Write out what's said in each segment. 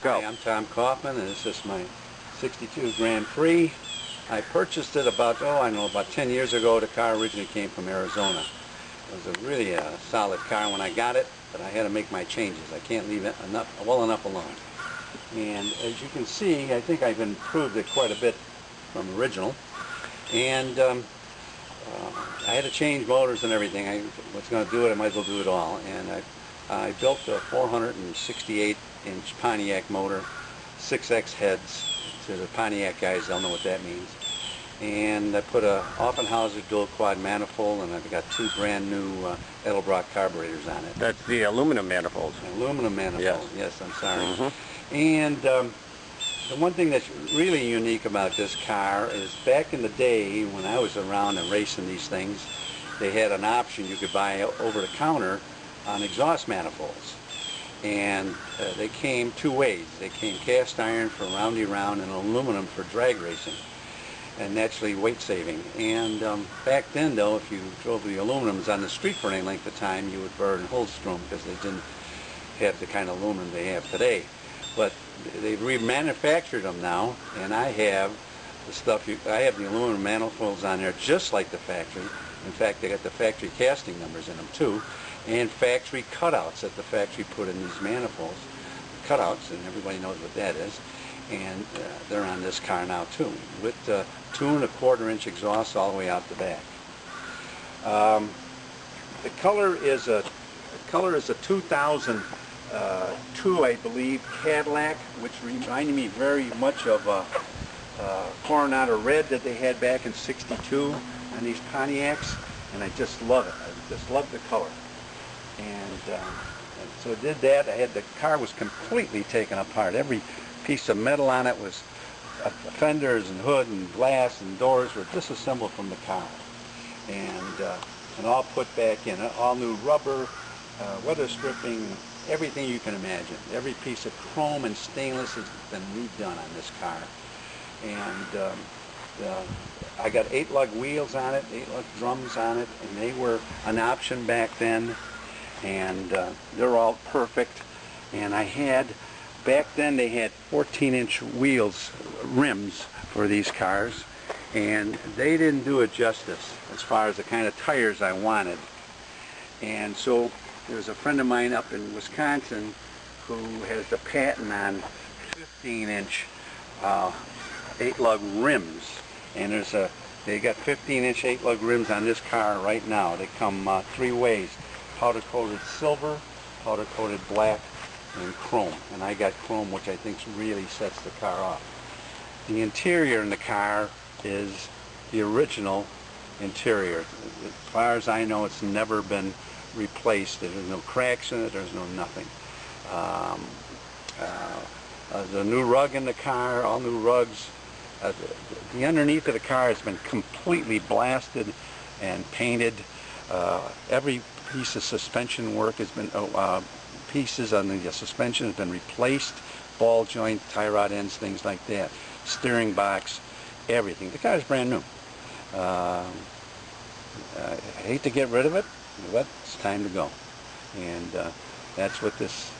go. Hi, I'm Tom Kaufman, and this is my 62 Grand Prix. I purchased it about 10 years ago. The car originally came from Arizona. It was a really solid car when I got it, but I had to make my changes. I can't leave it well enough alone. And as you can see, I think I've improved it quite a bit from original. And I had to change motors and everything. I was going to do it, I might as well do it all. And I built a 468-inch Pontiac motor, 6X heads. To the Pontiac guys, they'll know what that means. And I put a Offenhauser dual quad manifold, and I've got two brand new Edlebrock carburetors on it. That's the aluminum manifolds. Aluminum manifold, yes, I'm sorry. And the one thing that's really unique about this car is back in the day when I was around and racing these things, they had an option you could buy over the counter on exhaust manifolds. And they came two ways. They came cast iron for roundy round and aluminum for drag racing and naturally weight saving. And back then though, if you drove the aluminums on the street for any length of time, you would burn holes through them because they didn't have the kind of aluminum they have today. But they've remanufactured them now, and I have the stuff, I have the aluminum manifolds on there just like the factory. In fact, they got the factory casting numbers in them too, and factory cutouts that the factory put in these manifolds. Cutouts, and everybody knows what that is. And they're on this car now too, with 2 1/4-inch exhaust all the way out the back. The color is a 2002, I believe, Cadillac, which reminded me very much of Coronado Red that they had back in '62 on these Pontiacs, and I just love it. I just love the color. And so I did that. The car was completely taken apart. Every piece of metal on it was fenders and hood and glass and doors were disassembled from the car, and all put back in. All new rubber, weather stripping, everything you can imagine. Every piece of chrome and stainless has been redone on this car. And I got 8-lug wheels on it, 8-lug drums on it, and they were an option back then. And they're all perfect. And back then they had 14-inch wheels, rims for these cars, and they didn't do it justice as far as the kind of tires I wanted. And so there was a friend of mine up in Wisconsin who has the patent on 15-inch 8-lug rims, and they got 15-inch 8-lug rims on this car right now. They come 3 ways: powder-coated silver, powder-coated black, and chrome. And I got chrome, which I think really sets the car off. The interior in the car is the original interior. As far as I know, it's never been replaced. There's no cracks in it, there's no nothing. The new rug in the car, all new rugs. The underneath of the car has been completely blasted and painted. Every piece of suspension work has been, pieces on the suspension has been replaced, ball joint, tie rod ends, things like that. Steering box, everything. The car is brand new. I hate to get rid of it, but it's time to go. And that's what these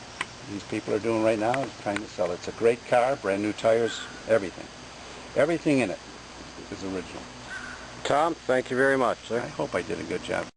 people are doing right now, is trying to sell it. It's a great car, brand new tires, everything. Everything in it is original. Tom, thank you very much, sir. I hope I did a good job.